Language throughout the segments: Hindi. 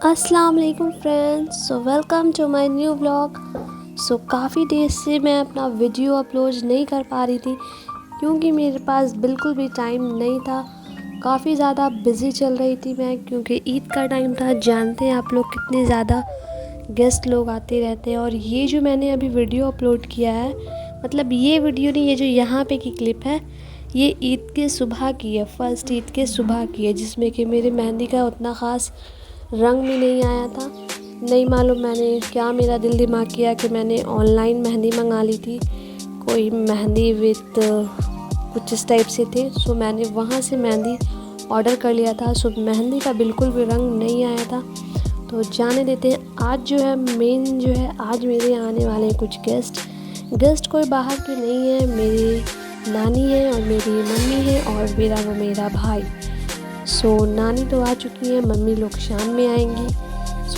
अस्सलाम वालेकुम friends, so welcome to my new vlog. काफ़ी देर से मैं अपना वीडियो अपलोड नहीं कर पा रही थी क्योंकि मेरे पास बिल्कुल भी टाइम नहीं था। काफ़ी ज़्यादा बिज़ी चल रही थी मैं, क्योंकि ईद का टाइम था। जानते हैं आप लोग कितने ज़्यादा गेस्ट लोग आते रहते हैं। और ये जो मैंने अभी वीडियो अपलोड किया है, मतलब ये वीडियो नहीं, ये जो यहाँ पे की क्लिप है, ये ईद के सुबह की है, फर्स्ट ईद के सुबह की है, जिसमें कि मेरे मेहंदी का उतना ख़ास रंग भी नहीं आया था। नहीं मालूम मैंने क्या मेरा दिल दिमाग किया कि मैंने ऑनलाइन मेहंदी मंगा ली थी। कोई मेहंदी विद कुछ इस टाइप से थे, सो मैंने वहाँ से मेहंदी ऑर्डर कर लिया था। सो मेहंदी का बिल्कुल भी रंग नहीं आया था। तो जाने देते हैं। आज जो है मेन जो है, आज मेरे आने वाले हैं कुछ गेस्ट कोई बाहर के नहीं है, मेरी नानी है और मेरी मम्मी है और मेरा भाई। नानी तो आ चुकी है, मम्मी लोग शाम में आएंगी।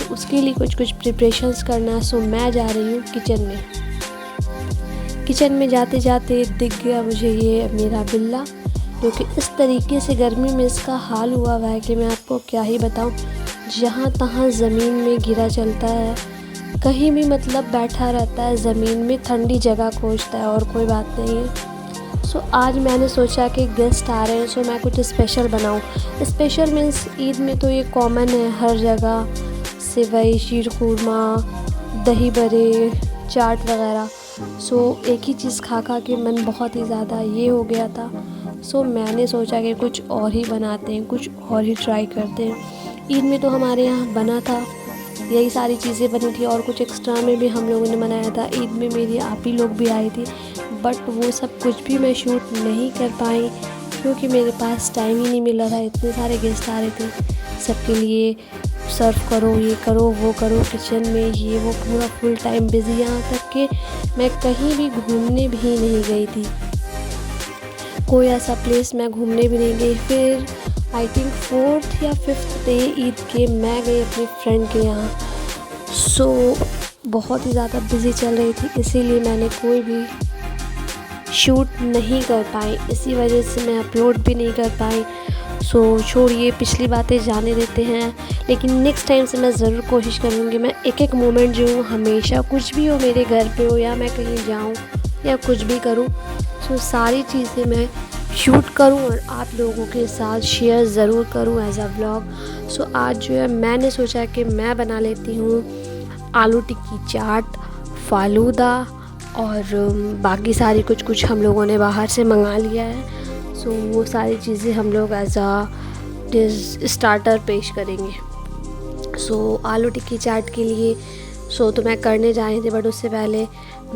उसके लिए कुछ प्रिपरेशंस करना है। मैं जा रही हूँ किचन में जाते जाते दिख गया मुझे ये मेरा बिल्ला, जो कि इस तरीके से गर्मी में इसका हाल हुआ है कि मैं आपको क्या ही बताऊँ। जहाँ तहाँ ज़मीन में गिरा चलता है, कहीं भी मतलब बैठा रहता है ज़मीन में, ठंडी जगह खोजता है और कोई बात नहीं है। आज मैंने सोचा कि गेस्ट आ रहे हैं, मैं कुछ स्पेशल बनाऊं। स्पेशल मीन्स ईद में तो ये कॉमन है हर जगह, सेवई, शीर खुरमा, दही बड़े, चाट वगैरह। एक ही चीज़ खा के मन बहुत ही ज़्यादा ये हो गया था। मैंने सोचा कि कुछ और ही बनाते हैं, कुछ और ही ट्राई करते हैं। ईद में तो हमारे यहाँ बना था, यही सारी चीज़ें बनी थी और कुछ एक्स्ट्रा में भी हम लोगों ने बनाया था। ईद में मेरी आप ही लोग भी आई थी, बट वो सब कुछ भी मैं शूट नहीं कर पाई क्योंकि मेरे पास टाइम ही नहीं मिला था। इतने सारे गेस्ट आ रहे थे, सबके लिए सर्व करो, ये करो, वो करो, किचन में ये वो, पूरा फुल टाइम बिज़ी। यहाँ तक कि मैं कहीं भी घूमने भी नहीं गई थी, कोई ऐसा प्लेस मैं घूमने भी नहीं गई। फिर आई थिंक 4th या 5th डे ईद के मैं गई अपनी फ्रेंड के यहाँ। बहुत ही ज़्यादा बिज़ी चल रही थी, इसीलिए मैंने कोई भी शूट नहीं कर पाई, इसी वजह से मैं अपलोड भी नहीं कर पाई। छोड़िए, पिछली बातें जाने देते हैं। लेकिन नेक्स्ट टाइम से मैं ज़रूर कोशिश करूँगी, मैं एक मोमेंट जो हूँ, हमेशा कुछ भी हो, मेरे घर पे हो या मैं कहीं जाऊँ या कुछ भी करूँ, सारी चीज़ें मैं शूट करूँ और आप लोगों के साथ शेयर ज़रूर करूँ एज अ व्लॉग। आज जो है मैंने सोचा कि मैं बना लेती हूँ आलू टिक्की चाट, फालूदा और बाकी सारी कुछ हम लोगों ने बाहर से मंगा लिया है। वो सारी चीज़ें हम लोग एज अ स्टार्टर पेश करेंगे। आलू टिक्की चाट के लिए तो मैं करने जा रही थी, बट उससे पहले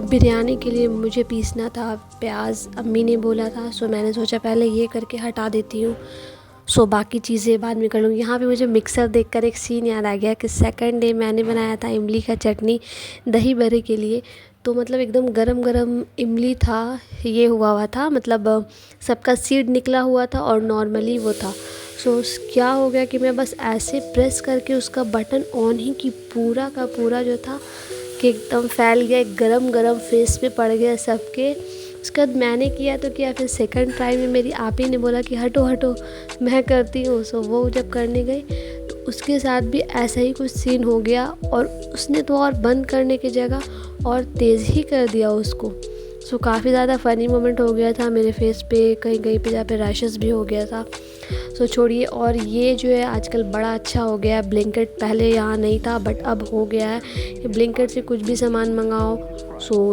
बिरयानी के लिए मुझे पीसना था प्याज, अम्मी ने बोला था। मैंने सोचा पहले ये करके हटा देती हूँ, बाकी चीज़ें बाद में कर लूँगी। यहाँ पे मुझे मिक्सर देखकर एक सीन याद आ गया कि सेकंड डे मैंने बनाया था इमली का चटनी दही बड़े के लिए। मतलब एकदम गरम गरम इमली था, ये हुआ था, मतलब सबका सीड निकला हुआ था और नॉर्मली वो था। क्या हो गया कि मैं बस ऐसे प्रेस करके उसका बटन ऑन ही की, पूरा का पूरा जो था कि एकदम फैल गया, गरम गरम फेस पे पड़ गया सबके। उसके बाद मैंने किया तो किया, फिर सेकंड ट्राई में मेरी आप ही ने बोला कि हटो हटो मैं करती हूँ। वो जब करने गई तो उसके साथ भी ऐसा ही कुछ सीन हो गया, और उसने तो और बंद करने की जगह और तेज़ ही कर दिया उसको। काफ़ी ज़्यादा फ़नी मोमेंट हो गया था मेरे फेस पे, कहीं कहीं पे जहाँ पे रैशेस भी हो गया था। छोड़िए। और ये जो है आजकल बड़ा अच्छा हो गया है ब्लिंकिट, पहले यहाँ नहीं था बट अब हो गया है कि ब्लिंकिट से कुछ भी सामान मंगाओ,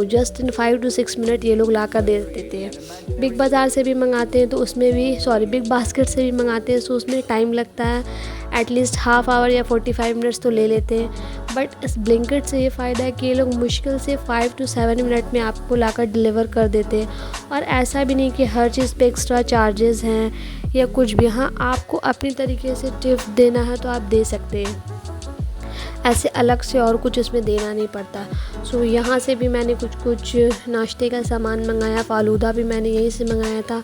जस्ट इन 5 to 6 मिनट ये लोग ला कर दे देते हैं। बिग बाज़ार से भी मंगाते हैं तो उसमें भी, बिग बास्केट से भी मंगाते हैं, उसमें टाइम लगता है, एटलीस्ट हाफ आवर या 45 मिनट्स तो ले लेते हैं। बट इस ब्लिंकिट से ये फ़ायदा है कि ये लोग मुश्किल से 5 to 7 मिनट में आपको लाकर डिलीवर कर देते हैं। और ऐसा भी नहीं कि हर चीज़ पे एक्स्ट्रा चार्जेस हैं या कुछ भी। हाँ, आपको अपनी तरीके से टिप देना है तो आप दे सकते हैं, ऐसे अलग से और कुछ इसमें देना नहीं पड़ता। सो यहाँ से भी मैंने कुछ नाश्ते का सामान मंगाया, फ़ालूदा भी मैंने यहीं से मंगाया था।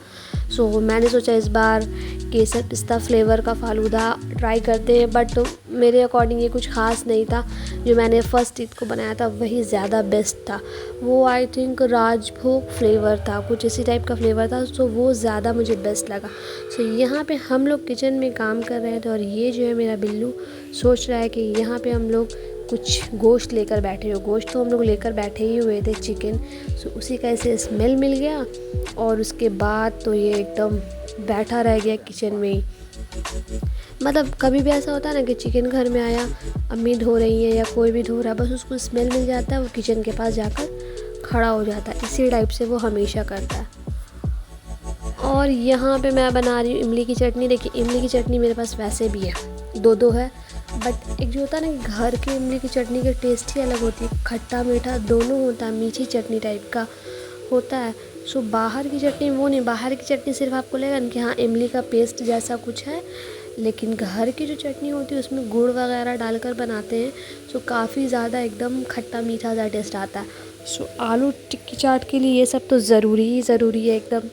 सो मैंने सोचा इस बार केसर पिस्ता फ्लेवर का फ़ालूदा ट्राई करते हैं, बट मेरे अकॉर्डिंग ये कुछ ख़ास नहीं था। जो मैंने फ़र्स्ट ईद को बनाया था वही ज़्यादा बेस्ट था। वो आई थिंक राजभोग फ्लेवर था, कुछ इसी टाइप का फ्लेवर था, सो वो ज़्यादा मुझे बेस्ट लगा। सो यहाँ पे हम लोग किचन में काम कर रहे थे और ये जो है मेरा बिल्लू सोच रहा है कि यहाँ पे हम लोग कुछ गोश्त लेकर बैठे हो। गोश्त तो हम लोग लेकर बैठे ही हुए थे, चिकन। सो उसी का ऐसे स्मेल मिल गया और उसके बाद तो ये एकदम बैठा रह गया किचन में ही। मतलब कभी भी ऐसा होता है ना कि चिकन घर में आया, अम्मी धो रही है या कोई भी धो रहा है, बस उसको स्मेल मिल जाता है, वो किचन के पास जाकर खड़ा हो जाता है। इसी टाइप से वो हमेशा करता है। और यहाँ पे मैं बना रही हूँ इमली की चटनी। देखिए इमली की चटनी मेरे पास वैसे भी है, दो है, बट एक जो होता है ना कि घर के इमली की चटनी का टेस्ट ही अलग होती है, खट्टा मीठा दोनों होता है, मीठी चटनी टाइप का होता है। सो बाहर की चटनी वो नहीं, बाहर की चटनी सिर्फ आपको लगेगा ना कि हाँ इमली का पेस्ट जैसा कुछ है, लेकिन घर की जो चटनी होती है उसमें गुड़ वगैरह डालकर बनाते हैं। सो काफ़ी ज़्यादा एकदम खट्टा मीठा सा टेस्ट आता है। सो आलू टिक्की चाट के लिए ये सब तो ज़रूरी है एकदम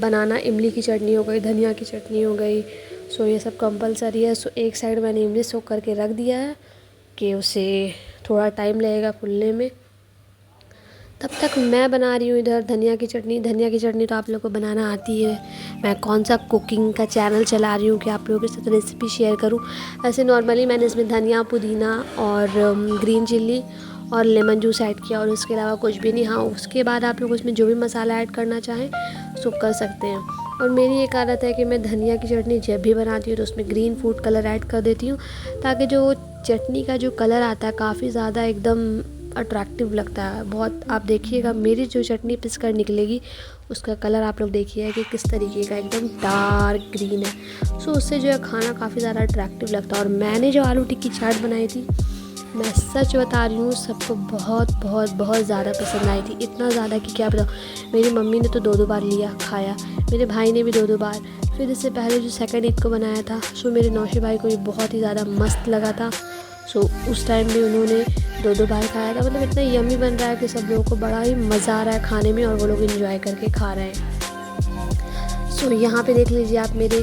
बनाना। इमली की चटनी हो गई, धनिया की चटनी हो गई, सो ये सब कंपलसरी है। सो एक साइड मैंने इमली सोक करके रख दिया है कि उसे थोड़ा टाइम लगेगा फूलने में। तब तक मैं बना रही हूँ इधर धनिया की चटनी। धनिया की चटनी तो आप लोगों को बनाना आती है। मैं कौन सा कुकिंग का चैनल चला रही हूँ कि आप लोगों के साथ रेसिपी शेयर करूँ। ऐसे नॉर्मली मैंने इसमें धनिया, पुदीना और ग्रीन चिल्ली और लेमन जूस ऐड किया और उसके अलावा कुछ भी नहीं। हाँ, उसके बाद आप लोग उसमें जो भी मसाला ऐड करना चाहें सो कर सकते हैं। और मेरी एक आदत है कि मैं धनिया की चटनी जब भी बनाती हूँ तो उसमें ग्रीन फूड कलर ऐड कर देती हूँ, ताकि जो चटनी का जो कलर आता है काफ़ी ज़्यादा एकदम अट्रैक्टिव लगता है बहुत। आप देखिएगा मेरी जो चटनी पिस कर निकलेगी उसका कलर आप लोग देखिए कि किस तरीके का एकदम डार्क ग्रीन है। सो उससे जो है खाना काफ़ी ज़्यादा अट्रैक्टिव लगता है। और मैंने जो आलू टिक्की चाट बनाई थी, मैं सच बता रही हूँ, सबको बहुत बहुत बहुत ज़्यादा पसंद आई थी। इतना ज़्यादा कि क्या बताऊँ। मेरी मम्मी ने तो 2 बार लिया खाया, मेरे भाई ने भी 2 बार। फिर इससे पहले जो सेकंड ईद को बनाया था सो मेरे नौशे भाई को भी बहुत ही ज़्यादा मस्त लगा था। सो उस टाइम भी उन्होंने 2 बार खाया था। मतलब इतना यम्मी बन रहा है कि सब लोगों को बड़ा ही मज़ा आ रहा है खाने में और वो लोग एंजॉय करके खा रहे हैं। सो यहाँ पे देख लीजिए आप मेरे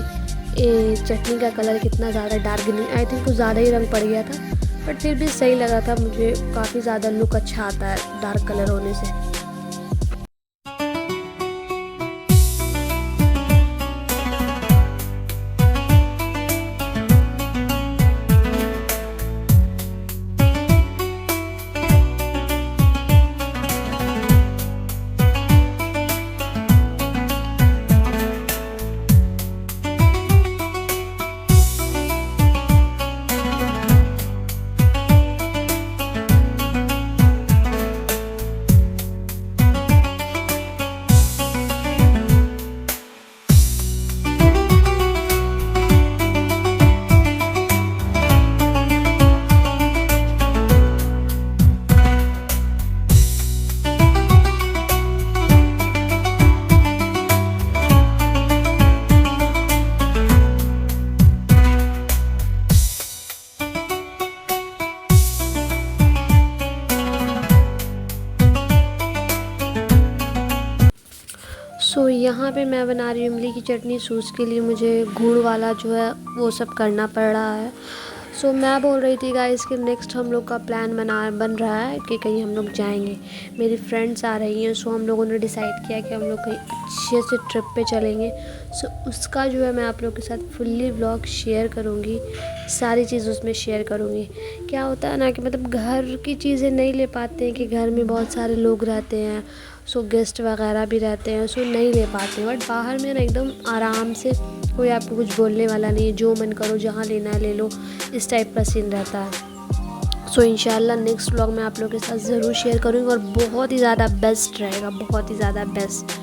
चटनी का कलर कितना ज़्यादा डार्क ग्रीन, आई थिंक कुछ ज़्यादा ही रंग पड़ गया था, बट फिर भी सही लगा था मुझे। काफ़ी ज़्यादा लुक अच्छा आता है डार्क कलर होने से। सो यहाँ पे मैं बना रही हूँ इमली की चटनी। सो उसके लिए मुझे गुड़ वाला जो है वो सब करना पड़ रहा है। सो मैं बोल रही थी गाइस कि नेक्स्ट हम लोग का प्लान बन रहा है कि कहीं हम लोग जाएंगे। मेरी फ्रेंड्स आ रही हैं, सो हम लोगों ने डिसाइड किया कि हम लोग कहीं अच्छे से ट्रिप पे चलेंगे। सो उसका जो है मैं आप लोग के साथ फुल्ली व्लॉग शेयर करूँगी, सारी चीज़ उसमें शेयर करूँगी। क्या होता है ना कि मतलब घर की चीज़ें नहीं ले पाते हैं कि घर में बहुत सारे लोग रहते हैं, सो गेस्ट वगैरह भी रहते हैं, सो नहीं ले पाते हैं। बट बाहर में ना एकदम आराम से कोई आपको कुछ बोलने वाला नहीं है, जो मन करो जहाँ लेना है ले लो, इस टाइप का सीन रहता है। सो इंशाल्लाह नेक्स्ट व्लॉग में आप लोगों के साथ ज़रूर शेयर करूँगी और बहुत ही ज़्यादा बेस्ट रहेगा, बहुत ही ज़्यादा बेस्ट।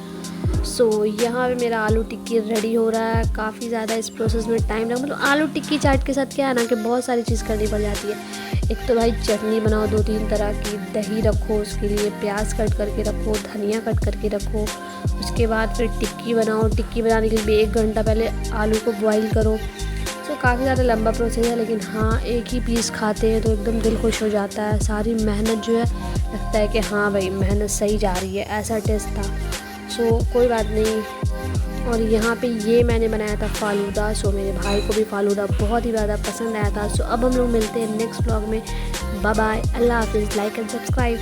सो यहाँ पे मेरा आलू टिक्की रेडी हो रहा है। काफ़ी ज़्यादा इस प्रोसेस में टाइम लगा। मतलब आलू टिक्की चाट के साथ क्या है ना कि बहुत सारी चीज़ करनी पड़ जाती है। एक तो भाई चटनी बनाओ 2-3 तरह की, दही रखो उसके लिए, प्याज कट करके रखो, धनिया कट करके रखो, उसके बाद फिर टिक्की बनाओ। टिक्की बनाने के लिए 1 घंटा पहले आलू को बॉईल करो। सो काफ़ी ज़्यादा लंबा प्रोसेस है, लेकिन हाँ एक ही पीस खाते हैं तो एकदम दिल खुश हो जाता है। सारी मेहनत जो है लगता है कि हाँ भाई मेहनत सही जा रही है, ऐसा टेस्ट था। सो कोई बात नहीं। और यहाँ पे ये मैंने बनाया था फ़ालूदा। सो मेरे भाई को भी फ़ालूदा बहुत ही ज़्यादा पसंद आया था। सो अब हम लोग मिलते हैं नेक्स्ट व्लॉग में। बाय बाय, अल्लाह हाफिज़, लाइक एंड सब्सक्राइब।